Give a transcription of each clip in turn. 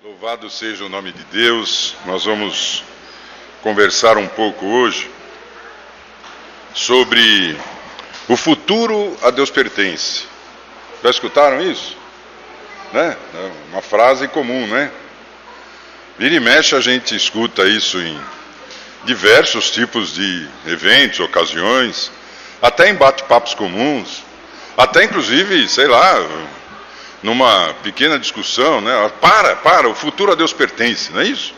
Louvado seja o nome de Deus. Nós vamos conversar um pouco hoje sobre o futuro a Deus pertence. Já escutaram isso? Né? É uma frase comum, né? Vira e mexe a gente escuta isso em diversos tipos de eventos, ocasiões, até em bate-papos comuns, até inclusive, sei lá, numa pequena discussão, né? Para, o futuro a Deus pertence, não é isso?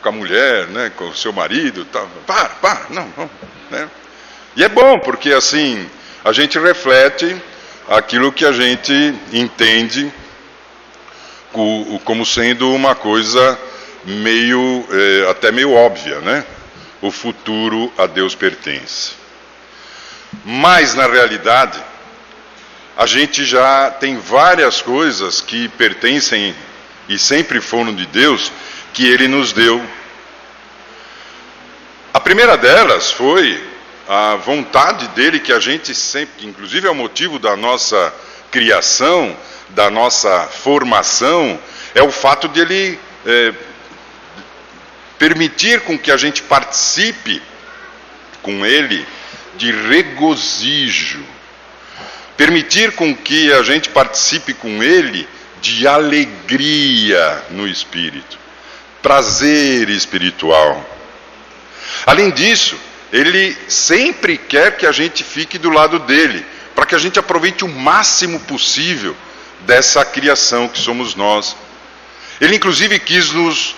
Com a mulher, né? Com o seu marido, tal. Não, né? E é bom, porque assim, a gente reflete aquilo que a gente entende como sendo uma coisa até meio óbvia, né? O futuro a Deus pertence. Mas, na realidade, a gente já tem várias coisas que pertencem e sempre foram de Deus, que Ele nos deu. A primeira delas foi a vontade dEle, que a gente sempre, que inclusive é o motivo da nossa criação, da nossa formação, é o fato de Ele permitir com que a gente participe com Ele de regozijo. Permitir com que a gente participe com Ele de alegria no Espírito, prazer espiritual. Além disso, Ele sempre quer que a gente fique do lado dEle, para que a gente aproveite o máximo possível dessa criação que somos nós. Ele inclusive quis nos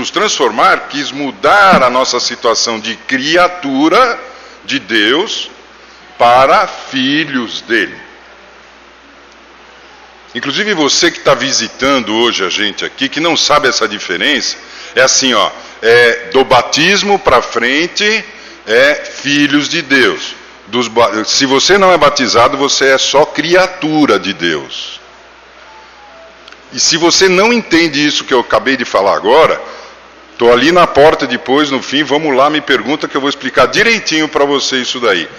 transformar, quis mudar a nossa situação de criatura de Deus para filhos dele. Inclusive você que está visitando hoje a gente aqui, que não sabe essa diferença, é assim, ó, do batismo para frente é filhos de Deus. Se você não é batizado, você é só criatura de Deus. E se você não entende isso que eu acabei de falar agora, estou ali na porta depois, no fim, vamos lá, me pergunta que eu vou explicar direitinho para você isso daí.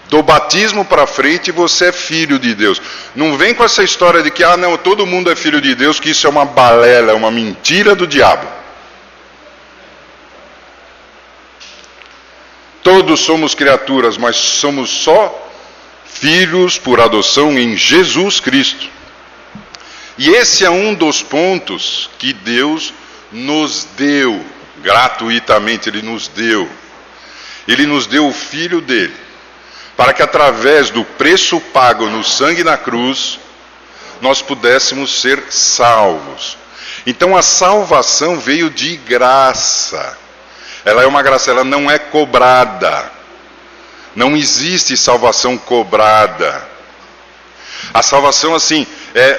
Do batismo para frente você é filho de Deus. Não vem com essa história de que, não, todo mundo é filho de Deus, que isso é uma balela, é uma mentira do diabo. Todos somos criaturas, mas somos só filhos por adoção em Jesus Cristo. E esse é um dos pontos que Deus nos deu, gratuitamente Ele nos deu. Ele nos deu o Filho dele, para que através do preço pago no sangue na cruz, nós pudéssemos ser salvos. Então a salvação veio de graça. Ela é uma graça, ela não é cobrada. Não existe salvação cobrada. A salvação, assim, é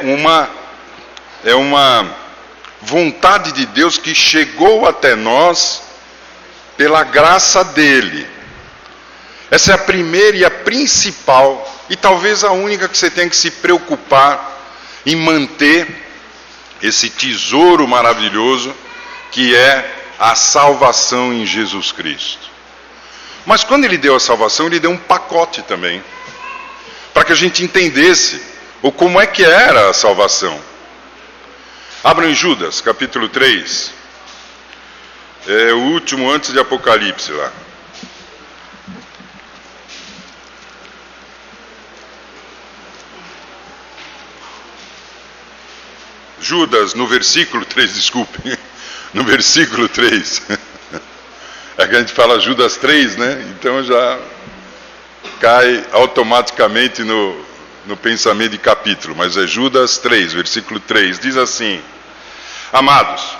uma vontade de Deus que chegou até nós pela graça dele. Essa é a primeira e a principal, e talvez a única que você tem que se preocupar em manter esse tesouro maravilhoso que é a salvação em Jesus Cristo. Mas quando Ele deu a salvação, Ele deu um pacote também, para que a gente entendesse como é que era a salvação. Abram em Judas, capítulo 3. É o último antes de Apocalipse lá. Judas, no versículo 3, desculpe, no versículo 3, é que a gente fala Judas 3, né? Então já cai automaticamente no pensamento de capítulo, mas é Judas 3, versículo 3, diz assim: Amados,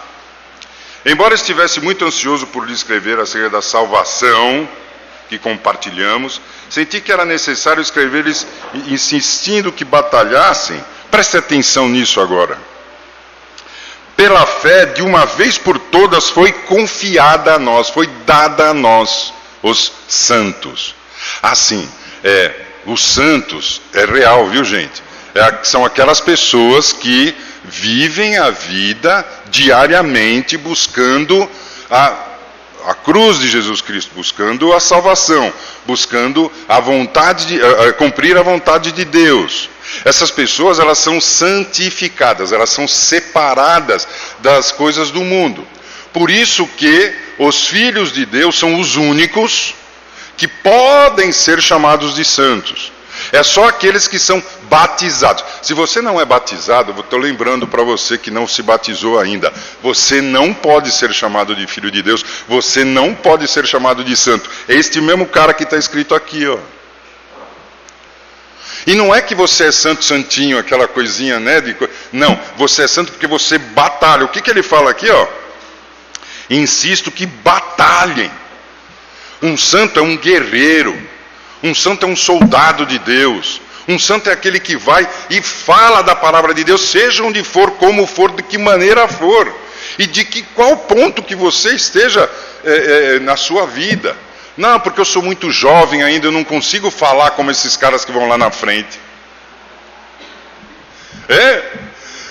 embora estivesse muito ansioso por lhe escrever acerca da salvação que compartilhamos, senti que era necessário escrever-lhes insistindo que batalhassem. Preste atenção nisso agora. Pela fé, de uma vez por todas, foi confiada a nós, foi dada a nós, os santos. Assim, os santos é real, viu, gente? São aquelas pessoas que vivem a vida diariamente buscando a cruz de Jesus Cristo, buscando a salvação, buscando a vontade cumprir a vontade de Deus. Essas pessoas, elas são santificadas, elas são separadas das coisas do mundo. Por isso que os filhos de Deus são os únicos que podem ser chamados de santos. É só aqueles que são batizados. Se você não é batizado, eu estou lembrando para você que não se batizou ainda, você não pode ser chamado de filho de Deus, você não pode ser chamado de santo. É este mesmo cara que está escrito aqui, ó. E não é que você é santo, santinho, aquela coisinha, né? Não, você é santo porque você batalha. O que ele fala aqui, ó? Insisto que batalhem. Um santo é um guerreiro. Um santo é um soldado de Deus. Um santo é aquele que vai e fala da palavra de Deus, seja onde for, como for, de que maneira for. E de qual ponto que você esteja na sua vida. Não, porque eu sou muito jovem ainda, eu não consigo falar como esses caras que vão lá na frente.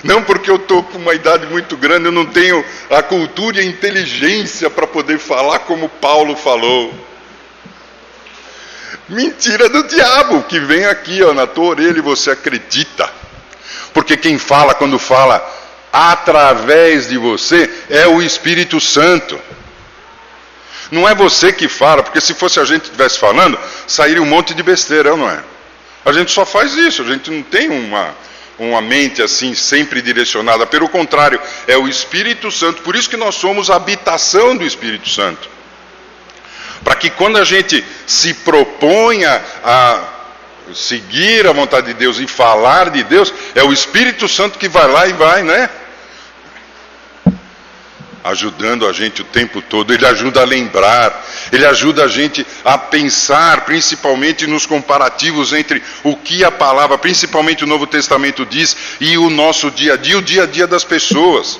Não, porque eu estou com uma idade muito grande, eu não tenho a cultura e a inteligência para poder falar como Paulo falou. Mentira do diabo, que vem aqui, ó, na tua orelha e você acredita. Porque quem fala, quando fala através de você, é o Espírito Santo. Não é você que fala, porque se fosse a gente que estivesse falando, sairia um monte de besteira, não é? A gente só faz isso, a gente não tem uma mente assim, sempre direcionada. Pelo contrário, é o Espírito Santo. Por isso que nós somos a habitação do Espírito Santo. Para que quando a gente se proponha a seguir a vontade de Deus e falar de Deus, é o Espírito Santo que vai lá e vai, né? Ajudando a gente o tempo todo. Ele ajuda a lembrar, ele ajuda a gente a pensar, principalmente nos comparativos entre o que a palavra, principalmente o Novo Testamento diz, e o nosso dia a dia, o dia a dia das pessoas.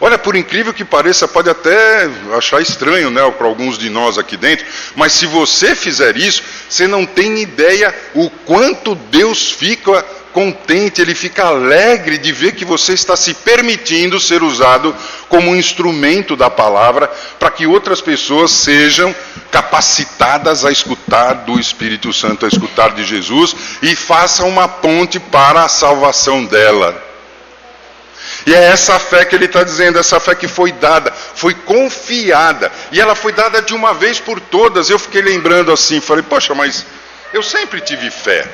Olha, por incrível que pareça, pode até achar estranho, né, para alguns de nós aqui dentro, mas se você fizer isso, você não tem ideia o quanto Deus fica contente, ele fica alegre de ver que você está se permitindo ser usado como um instrumento da palavra, para que outras pessoas sejam capacitadas a escutar do Espírito Santo, a escutar de Jesus, e façam uma ponte para a salvação dela. E é essa fé que ele está dizendo, essa fé que foi dada, foi confiada, e ela foi dada de uma vez por todas. Eu fiquei lembrando assim, falei, poxa, mas eu sempre tive fé.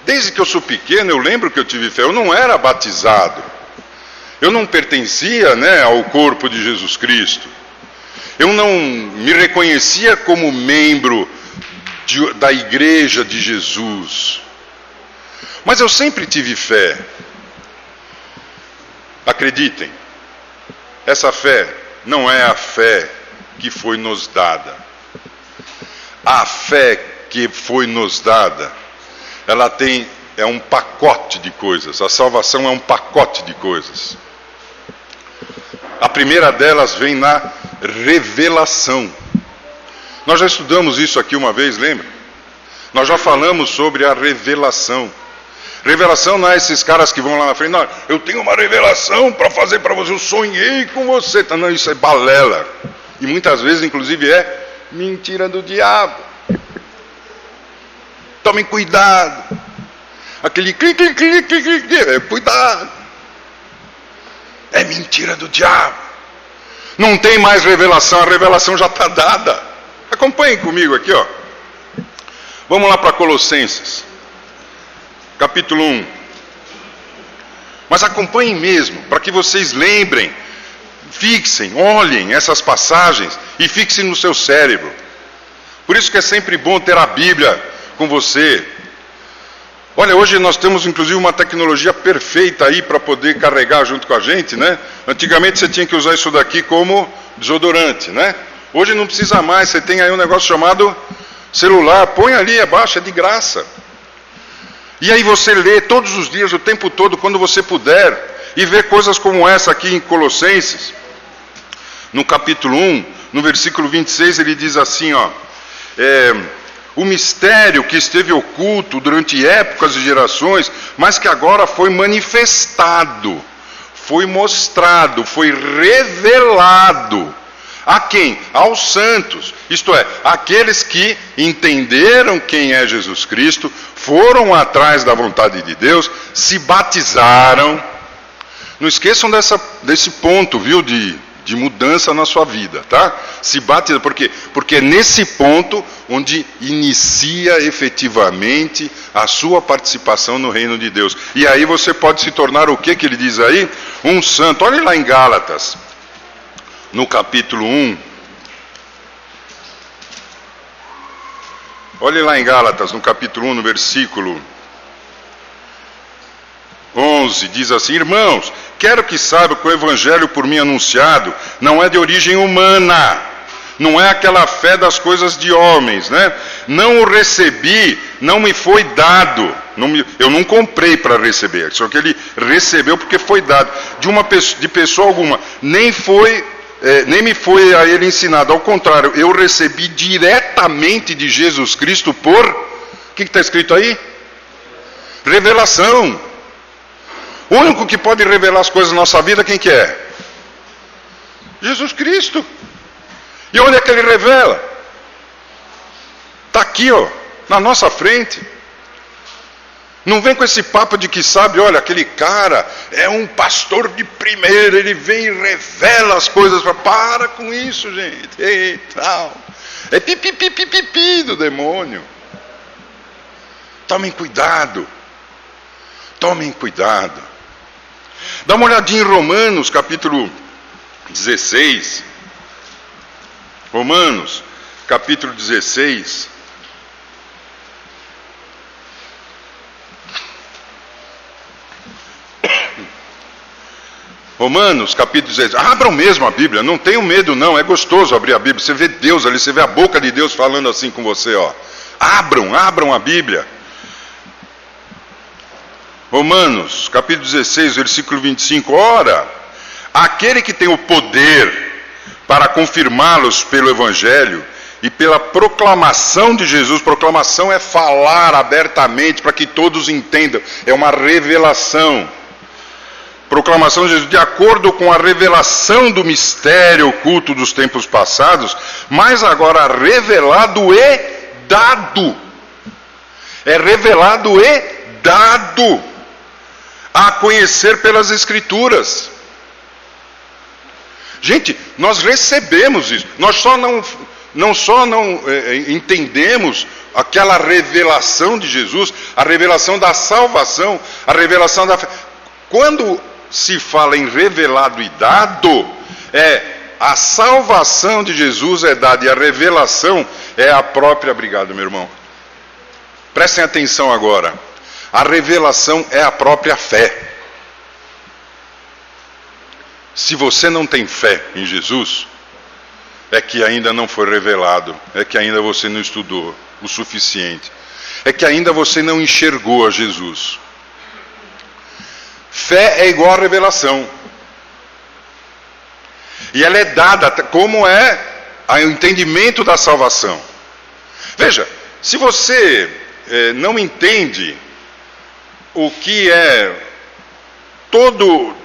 Desde que eu sou pequeno, eu lembro que eu tive fé. Eu não era batizado, eu não pertencia, né, ao corpo de Jesus Cristo, eu não me reconhecia como membro da igreja de Jesus. Mas eu sempre tive fé. Acreditem, essa fé não é a fé que foi nos dada. A fé que foi nos dada, ela é um pacote de coisas. A salvação é um pacote de coisas. A primeira delas vem na revelação. Nós já estudamos isso aqui uma vez, lembra? Nós já falamos sobre a revelação. Revelação não é esses caras que vão lá na frente, não, eu tenho uma revelação para fazer para você, eu sonhei com você. Não, isso é balela. E muitas vezes, inclusive, é mentira do diabo. Tomem cuidado. Aquele cuidado. É mentira do diabo. Não tem mais revelação, a revelação já está dada. Acompanhem comigo aqui, ó. Vamos lá para Colossenses. Capítulo 1. Mas acompanhem mesmo, para que vocês lembrem, fixem, olhem essas passagens e fixem no seu cérebro. Por isso que é sempre bom ter a Bíblia com você. Olha, hoje nós temos inclusive uma tecnologia perfeita aí para poder carregar junto com a gente, né? Antigamente você tinha que usar isso daqui como desodorante, né? Hoje não precisa mais, você tem aí um negócio chamado celular, põe ali abaixo, é de graça. E aí você lê todos os dias, o tempo todo, quando você puder, e vê coisas como essa aqui em Colossenses. No capítulo 1, no versículo 26, ele diz assim, ó, o mistério que esteve oculto durante épocas e gerações, mas que agora foi manifestado, foi mostrado, foi revelado A quem? Aos santos. Isto é, aqueles que entenderam quem é Jesus Cristo, foram atrás da vontade de Deus, se batizaram. Não esqueçam desse ponto, viu, de mudança na sua vida, tá? Se batiza, por quê? Porque é nesse ponto onde inicia efetivamente a sua participação no reino de Deus. E aí você pode se tornar o que ele diz aí? Um santo. Olha lá em Gálatas, no capítulo 1. Olhe lá em Gálatas, no capítulo 1, no versículo 11, diz assim: irmãos, quero que saibam que o evangelho por mim anunciado não é de origem humana, não é aquela fé das coisas de homens, né? Não o recebi, não me foi dado, eu não comprei para receber, só que ele recebeu porque foi dado, de pessoa alguma, nem me foi a ele ensinado, ao contrário, eu recebi diretamente de Jesus Cristo por, o que está escrito aí? Revelação. O único que pode revelar as coisas na nossa vida, quem que é? Jesus Cristo. E onde é que ele revela? Está aqui, ó, na nossa frente. Não vem com esse papo de que sabe, olha, aquele cara é um pastor de primeira, ele vem e revela as coisas. Para com isso, gente. E tal. É pipi do demônio. Tomem cuidado. Tomem cuidado. Dá uma olhadinha em Romanos, capítulo 16. Romanos, capítulo 16. Romanos, capítulo 16. Abram mesmo a Bíblia, não tenham medo não, é gostoso abrir a Bíblia. Você vê Deus ali, você vê a boca de Deus falando assim com você, ó. Abram a Bíblia. Romanos, capítulo 16, versículo 25. Ora, aquele que tem o poder para confirmá-los pelo Evangelho e pela proclamação de Jesus, proclamação é falar abertamente para que todos entendam, é uma revelação. Proclamação de Jesus, de acordo com a revelação do mistério oculto dos tempos passados, mas agora revelado e dado. É revelado e dado a conhecer pelas Escrituras. Gente, nós recebemos isso. Nós só não entendemos aquela revelação de Jesus, a revelação da salvação, a revelação da fé. Quando se fala em revelado e dado, a salvação de Jesus é dada e a revelação é a própria. Obrigado, meu irmão. Prestem atenção agora. A revelação é a própria fé. Se você não tem fé em Jesus, é que ainda não foi revelado, é que ainda você não estudou o suficiente, é que ainda você não enxergou a Jesus. Fé é igual a revelação. E ela é dada como é o entendimento da salvação. Veja, se você não entende o que é todo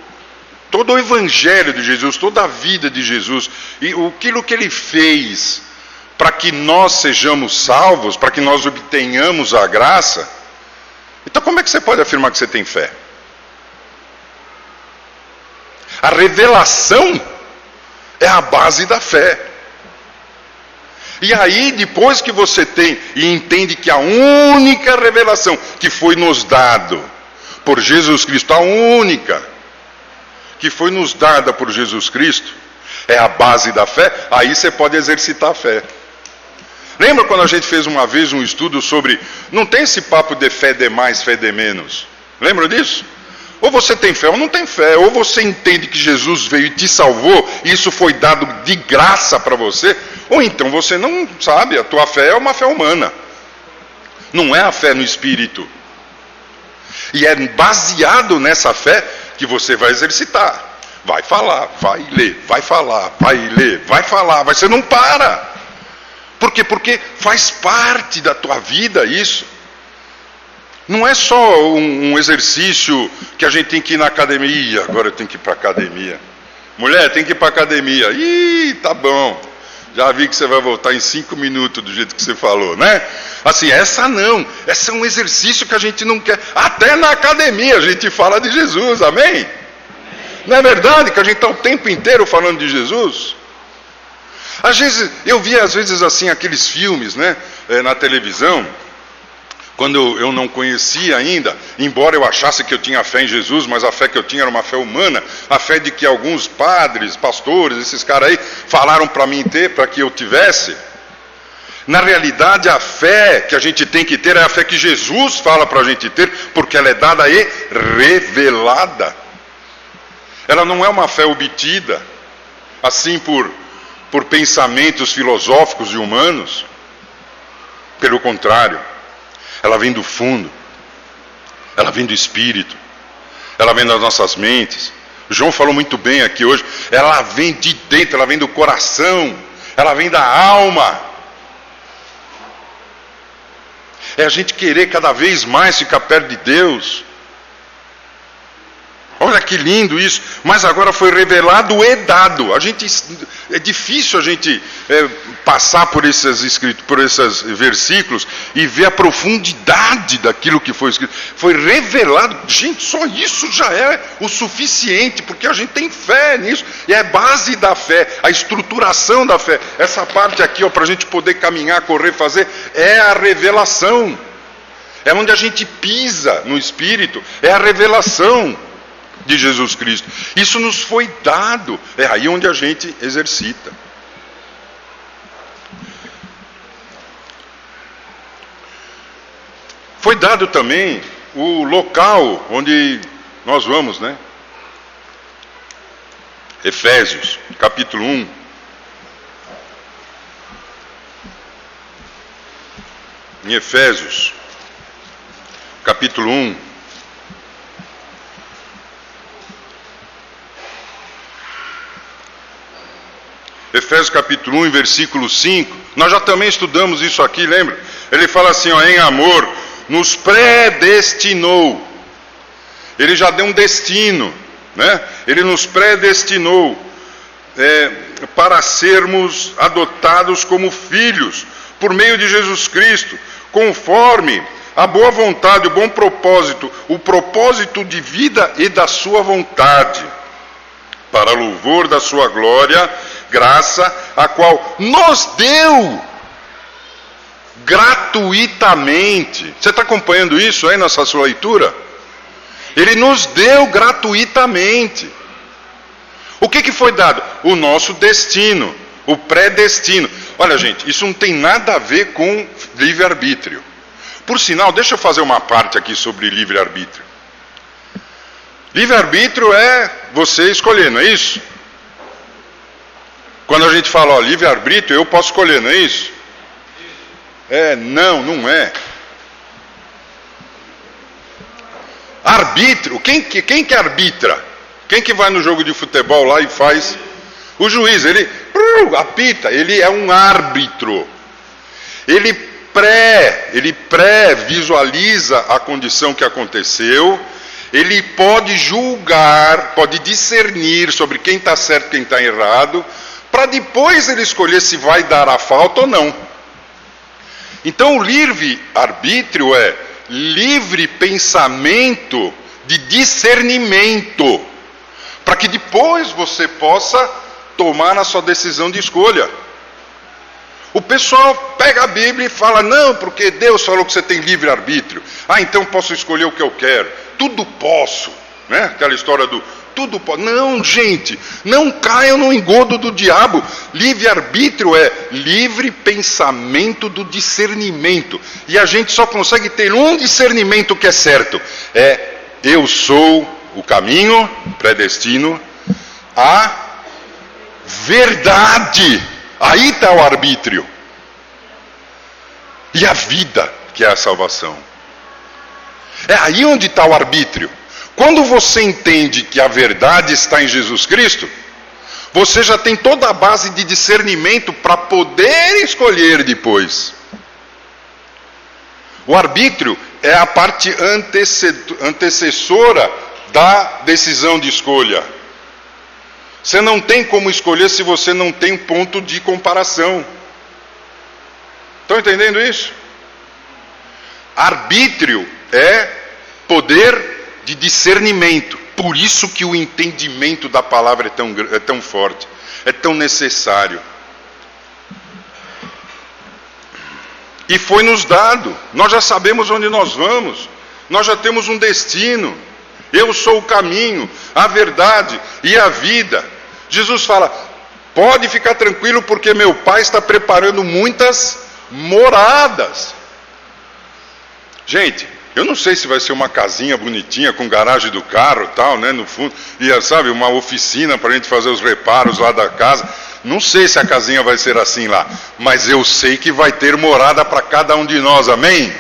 o evangelho de Jesus, toda a vida de Jesus, e aquilo que ele fez para que nós sejamos salvos, para que nós obtenhamos a graça, então como é que você pode afirmar que você tem fé? A revelação é a base da fé. E aí, depois que você tem e entende que a única revelação que foi nos dado por Jesus Cristo, a única que foi nos dada por Jesus Cristo, é a base da fé, aí você pode exercitar a fé. Lembra quando a gente fez uma vez um estudo sobre, não tem esse papo de fé de mais, fé de menos? Lembra disso? Ou você tem fé ou não tem fé, ou você entende que Jesus veio e te salvou, e isso foi dado de graça para você, ou então você não sabe, a tua fé é uma fé humana, não é a fé no Espírito. E é baseado nessa fé que você vai exercitar, vai falar, vai ler, vai falar, vai ler, vai falar, você não para. Por quê? Porque faz parte da tua vida isso. Não é só um exercício que a gente tem que ir na academia. Agora eu tenho que ir para a academia. Mulher, tem que ir para academia. Ih, tá bom. Já vi que você vai voltar em 5 minutos do jeito que você falou, né? Assim, essa não. Essa é um exercício que a gente não quer. Até na academia a gente fala de Jesus, amém? Não é verdade que a gente está o tempo inteiro falando de Jesus? Às vezes, eu via às vezes assim aqueles filmes, né, na televisão, quando eu não conhecia ainda, embora eu achasse que eu tinha fé em Jesus, mas a fé que eu tinha era uma fé humana, a fé de que alguns padres, pastores, esses caras aí, falaram para mim ter, para que eu tivesse. Na realidade, a fé que a gente tem que ter é a fé que Jesus fala para a gente ter, porque ela é dada e revelada. Ela não é uma fé obtida, assim por pensamentos filosóficos e humanos. Pelo contrário, ela vem do fundo, ela vem do Espírito, ela vem das nossas mentes. O João falou muito bem aqui hoje, ela vem de dentro, ela vem do coração, ela vem da alma. É a gente querer cada vez mais ficar perto de Deus. Olha que lindo isso, mas agora foi revelado e dado. É difícil a gente passar por esses versículos e ver a profundidade daquilo que foi escrito. Foi revelado, gente, só isso já é o suficiente, porque a gente tem fé nisso, e é base da fé, a estruturação da fé. Essa parte aqui, para a gente poder caminhar, correr, fazer, é a revelação. É onde a gente pisa no Espírito, é a revelação de Jesus Cristo. Isso nos foi dado, é aí onde a gente exercita. Foi dado também o local onde nós vamos, né? Efésios, capítulo 1. Em Efésios, capítulo 1. Efésios capítulo 1, versículo 5, nós já também estudamos isso aqui, lembra? Ele fala assim, em amor, nos predestinou. Ele já deu um destino, né? Ele nos predestinou para sermos adotados como filhos, por meio de Jesus Cristo, conforme a boa vontade, o bom propósito, o propósito de vida e da sua vontade, para louvor da sua glória, graça, a qual nos deu gratuitamente. Você está acompanhando isso aí nessa sua leitura? Ele nos deu gratuitamente. O que foi dado? O nosso destino, o predestino. Olha, gente, isso não tem nada a ver com livre-arbítrio. Por sinal, deixa eu fazer uma parte aqui sobre livre-arbítrio. Livre-arbítrio é você escolher, não é isso? Quando a gente fala, livre-arbítrio, eu posso escolher, não é isso? Não é. Arbítrio, quem que arbitra? Quem que vai no jogo de futebol lá e faz? O juiz, ele apita, ele é um árbitro. Ele pré-visualiza a condição que aconteceu. Ele pode julgar, pode discernir sobre quem está certo e quem está errado, para depois ele escolher se vai dar a falta ou não. Então o livre-arbítrio é livre pensamento de discernimento, para que depois você possa tomar a sua decisão de escolha. O pessoal pega a Bíblia e fala, não, porque Deus falou que você tem livre-arbítrio. Então posso escolher o que eu quero. Tudo posso, né? Aquela história do tudo posso. Não, gente, não caiam no engodo do diabo. Livre-arbítrio é livre pensamento do discernimento. E a gente só consegue ter um discernimento que é certo. Eu sou o caminho, predestino, a verdade. Aí está o arbítrio. E a vida, que é a salvação. É aí onde está o arbítrio. Quando você entende que a verdade está em Jesus Cristo, você já tem toda a base de discernimento para poder escolher depois. O arbítrio é a parte antecessora da decisão de escolha. Você não tem como escolher se você não tem ponto de comparação. Estão entendendo isso? Arbítrio é poder de discernimento. Por isso que o entendimento da palavra é tão forte, é tão necessário. E foi nos dado. Nós já sabemos onde nós vamos. Nós já temos um destino. Eu sou o caminho, a verdade e a vida. Jesus fala, pode ficar tranquilo porque meu Pai está preparando muitas moradas. Gente, eu não sei se vai ser uma casinha bonitinha com garagem do carro e tal, né, no fundo. E sabe, uma oficina para a gente fazer os reparos lá da casa. Não sei se a casinha vai ser assim lá. Mas eu sei que vai ter morada para cada um de nós, amém?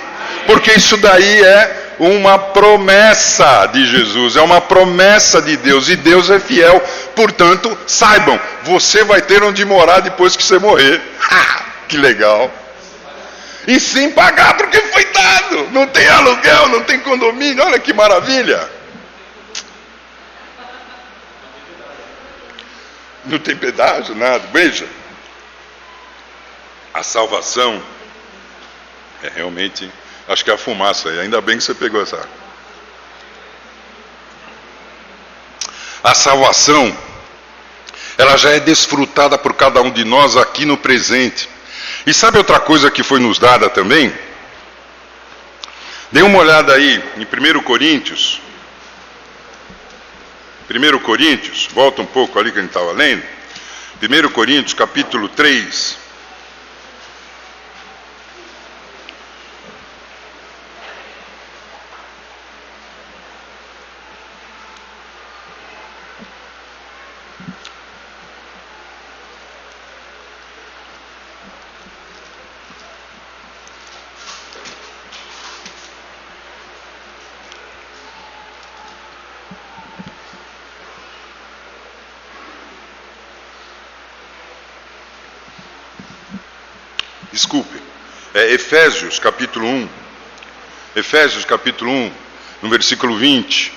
Porque isso daí é uma promessa de Jesus, é uma promessa de Deus, e Deus é fiel. Portanto, saibam, você vai ter onde morar depois que você morrer. Que legal! E sem pagar porque foi dado. Não tem aluguel, não tem condomínio, olha que maravilha! Não tem pedágio, nada. Veja, a salvação é realmente... Acho que é a fumaça aí, ainda bem que você pegou essa água. A salvação, ela já é desfrutada por cada um de nós aqui no presente. E sabe outra coisa que foi nos dada também? Dê uma olhada aí em 1 Coríntios. 1 Coríntios, volta um pouco ali que a gente estava lendo. 1 Coríntios, capítulo 3. Desculpe, é Efésios capítulo 1, Efésios capítulo 1, no versículo 20.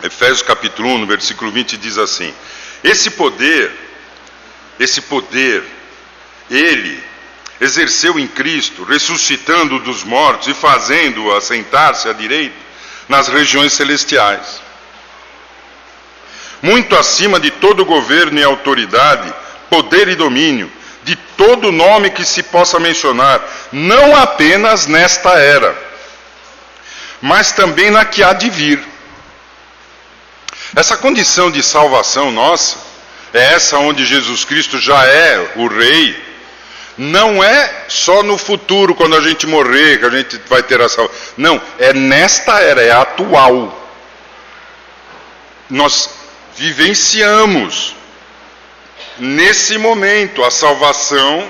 Efésios capítulo 1, no versículo 20 diz assim, esse poder, ele exerceu em Cristo, ressuscitando dos mortos e fazendo-o assentar-se à direita nas regiões celestiais, muito acima de todo governo e autoridade, poder e domínio, de todo nome que se possa mencionar, não apenas nesta era, mas também na que há de vir. Essa condição de salvação nossa, é essa onde Jesus Cristo já é o Rei. Não é só no futuro, quando a gente morrer, que a gente vai ter a salvação. Não, é nesta era, é atual. Nós vivenciamos, nesse momento, a salvação.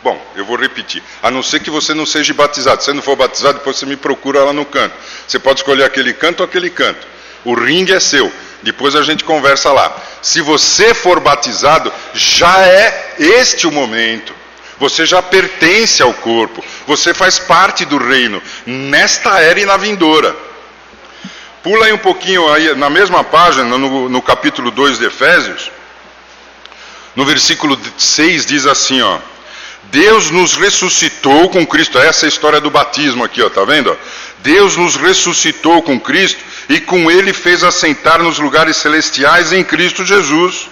Bom, eu vou repetir. A não ser que você não seja batizado. Se você não for batizado, depois você me procura lá no canto. Você pode escolher aquele canto ou aquele canto. O ringue é seu. Depois a gente conversa lá. Se você for batizado, já é este o momento. Você já pertence ao corpo. Você faz parte do reino. Nesta era e na vindoura. Pula aí um pouquinho, aí, na mesma página, no capítulo 2 de Efésios. No versículo 6 diz assim, ó. Deus nos ressuscitou com Cristo. Essa é a história do batismo aqui, ó, tá vendo? Deus nos ressuscitou com Cristo e com Ele fez assentar nos lugares celestiais em Cristo Jesus,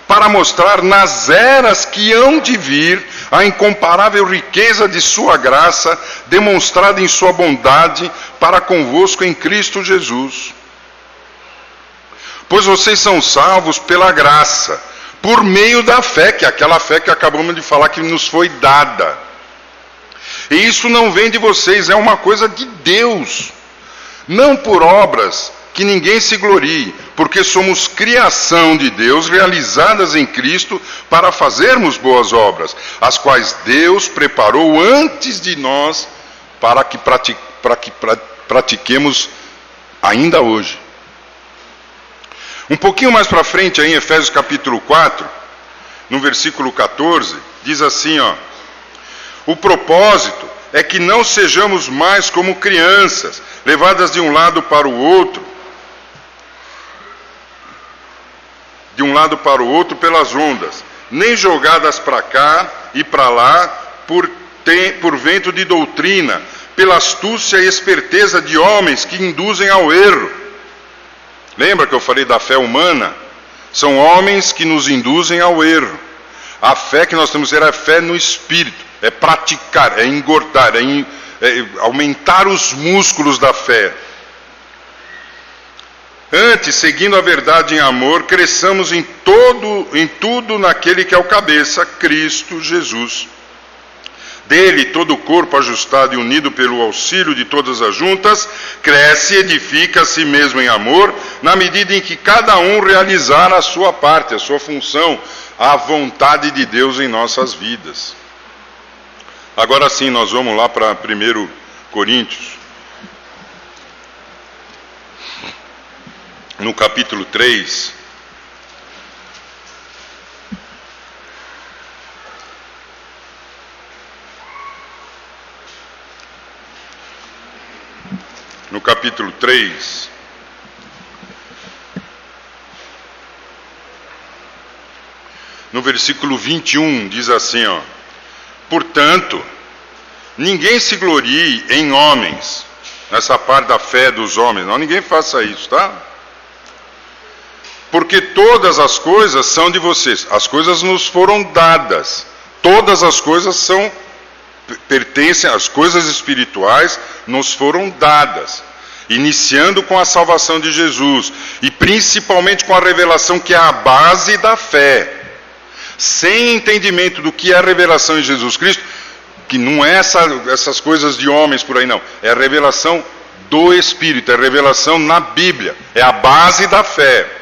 para mostrar nas eras que hão de vir a incomparável riqueza de sua graça, demonstrada em sua bondade para convosco em Cristo Jesus. Pois vocês são salvos pela graça, por meio da fé, que é aquela fé que acabamos de falar que nos foi dada. E isso não vem de vocês, é uma coisa de Deus. Não por obras, que ninguém se glorie, porque somos criação de Deus, realizadas em Cristo, para fazermos boas obras, as quais Deus preparou antes de nós, para que pratiquemos ainda hoje. Um pouquinho mais para frente, aí, em Efésios capítulo 4, no versículo 14, diz assim, ó. O propósito é que não sejamos mais como crianças, levadas de um lado para o outro, pelas ondas, nem jogadas para cá e para lá por vento de doutrina, pela astúcia e esperteza de homens que induzem ao erro. Lembra que eu falei da fé humana? São homens que nos induzem ao erro. A fé que nós temos que ter é a fé no Espírito, é praticar, é engordar, é aumentar os músculos da fé. Antes, seguindo a verdade em amor, cresçamos em tudo naquele que é o cabeça, Cristo Jesus. Dele, todo o corpo ajustado e unido pelo auxílio de todas as juntas, cresce e edifica a si mesmo em amor, na medida em que cada um realizar a sua parte, a sua função, a vontade de Deus em nossas vidas. Agora sim, nós vamos lá para 1 Coríntios. No capítulo 3, no versículo 21, diz assim, ó: portanto, ninguém se glorie em homens, nessa parte da fé dos homens, não, ninguém faça isso, tá? Porque todas as coisas são de vocês, as coisas nos foram dadas, todas as coisas pertencem, as coisas espirituais nos foram dadas, iniciando com a salvação de Jesus, e principalmente com a revelação que é a base da fé. Sem entendimento do que é a revelação em Jesus Cristo, que não é essas coisas de homens por aí não, é a revelação do Espírito, é a revelação na Bíblia, é a base da fé.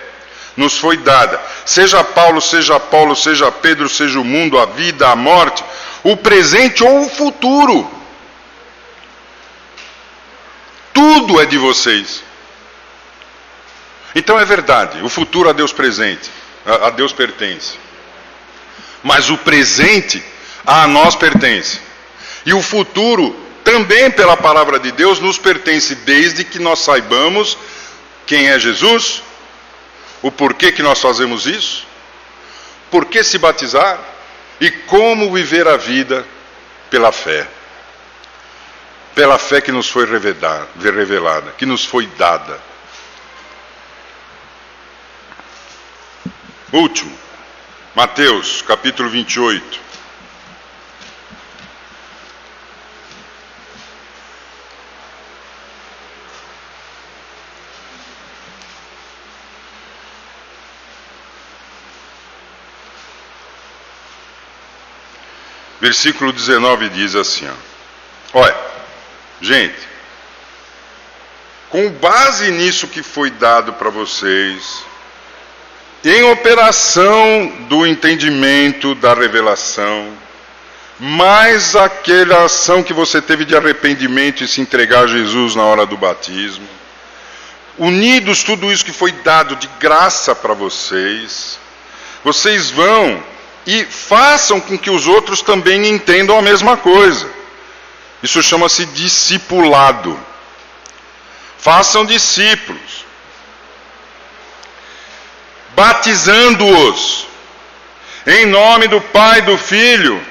Nos foi dada, seja Paulo, seja Apolo, seja Pedro, seja o mundo, a vida, a morte, o presente ou o futuro. Tudo é de vocês. Então é verdade, o futuro a Deus presente, a Deus pertence. Mas o presente a nós pertence. E o futuro também pela palavra de Deus nos pertence, desde que nós saibamos quem é Jesus, o porquê que nós fazemos isso, por que se batizar e como viver a vida pela fé. Pela fé que nos foi revelada, que nos foi dada. Último, Mateus, capítulo 28. Versículo 19 diz assim, ó: olha, gente, com base nisso que foi dado para vocês, em operação do entendimento da revelação, mais aquela ação que você teve de arrependimento e se entregar a Jesus na hora do batismo, unidos tudo isso que foi dado de graça para vocês, vocês vão e façam com que os outros também entendam a mesma coisa. Isso chama-se discipulado. Façam discípulos, batizando-os em nome do Pai, do Filho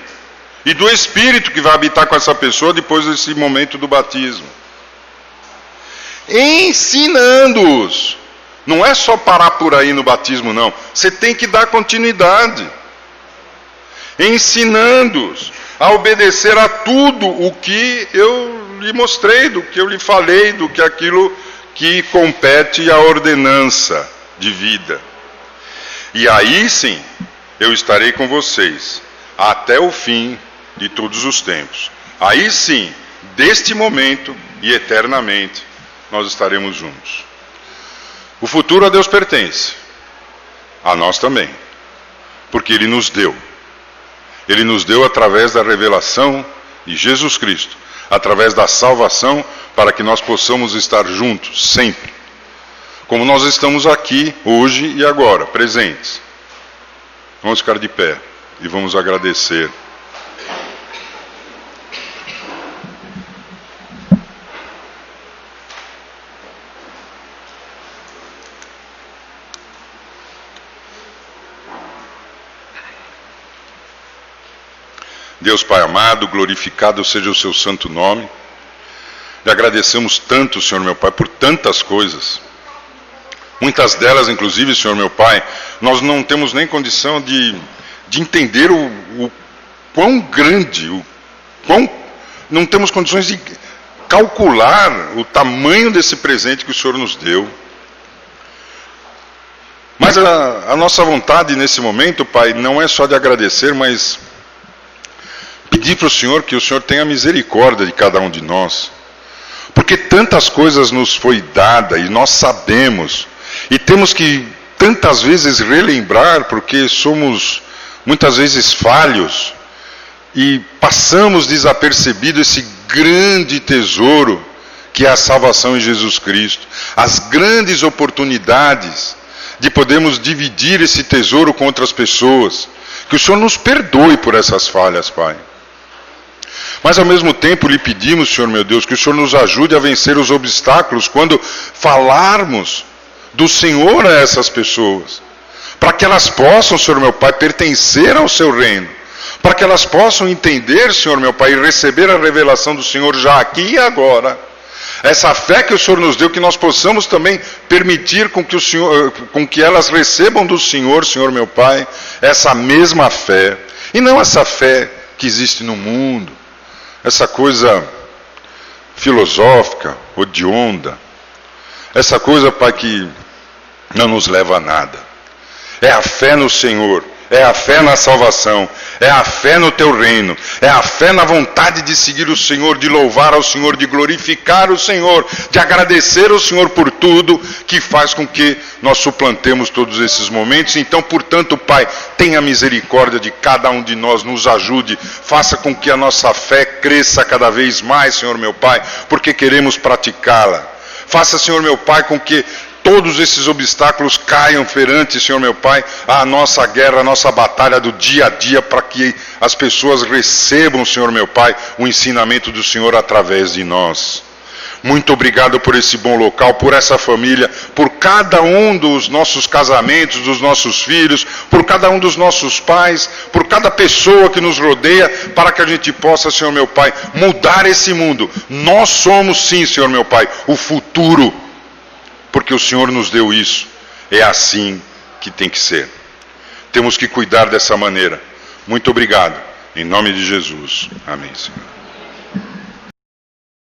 e do Espírito que vai habitar com essa pessoa depois desse momento do batismo. Ensinando-os. Não é só parar por aí no batismo, não. Você tem que dar continuidade. Ensinando-os a obedecer a tudo o que eu lhe mostrei, do que eu lhe falei, do que aquilo que compete à ordenança de vida. E aí sim, eu estarei com vocês até o fim de todos os tempos. Aí sim, deste momento e eternamente, nós estaremos juntos. O futuro a Deus pertence, a nós também, porque Ele nos deu. Ele nos deu através da revelação de Jesus Cristo, através da salvação, para que nós possamos estar juntos, sempre. Como nós estamos aqui, hoje e agora, presentes. Vamos ficar de pé e vamos agradecer Deus Pai amado, glorificado seja o seu santo nome. Lhe agradecemos tanto, Senhor meu Pai, por tantas coisas. Muitas delas, inclusive, Senhor meu Pai, nós não temos nem condição de entender o quão grande, não temos condições de calcular o tamanho desse presente que o Senhor nos deu. Mas a nossa vontade nesse momento, Pai, não é só de agradecer, mas pedir para o Senhor que o Senhor tenha misericórdia de cada um de nós. Porque tantas coisas nos foi dada e nós sabemos, e temos que tantas vezes relembrar, porque somos muitas vezes falhos, e passamos desapercebido esse grande tesouro que é a salvação em Jesus Cristo. As grandes oportunidades de podermos dividir esse tesouro com outras pessoas. Que o Senhor nos perdoe por essas falhas, Pai. Mas ao mesmo tempo lhe pedimos, Senhor meu Deus, que o Senhor nos ajude a vencer os obstáculos quando falarmos do Senhor a essas pessoas. Para que elas possam, Senhor meu Pai, pertencer ao seu reino. Para que elas possam entender, Senhor meu Pai, e receber a revelação do Senhor já aqui e agora. Essa fé que o Senhor nos deu, que nós possamos também permitir com que elas recebam do Senhor, Senhor meu Pai, essa mesma fé. E não essa fé que existe no mundo, essa coisa filosófica, hedionda, essa coisa, Pai, que não nos leva a nada. É a fé no Senhor. É a fé na salvação, é a fé no teu reino, é a fé na vontade de seguir o Senhor, de louvar ao Senhor, de glorificar o Senhor, de agradecer ao Senhor por tudo, que faz com que nós suplantemos todos esses momentos. Então, portanto, Pai, tenha misericórdia de cada um de nós, nos ajude, faça com que a nossa fé cresça cada vez mais, Senhor meu Pai, porque queremos praticá-la. Faça, Senhor meu Pai, com que todos esses obstáculos caiam perante, Senhor meu Pai, a nossa guerra, a nossa batalha do dia a dia, para que as pessoas recebam, Senhor meu Pai, o ensinamento do Senhor através de nós. Muito obrigado por esse bom local, por essa família, por cada um dos nossos casamentos, dos nossos filhos, por cada um dos nossos pais, por cada pessoa que nos rodeia, para que a gente possa, Senhor meu Pai, mudar esse mundo. Nós somos sim, Senhor meu Pai, o futuro, porque o Senhor nos deu isso. É assim que tem que ser. Temos que cuidar dessa maneira. Muito obrigado. Em nome de Jesus. Amém, Senhor.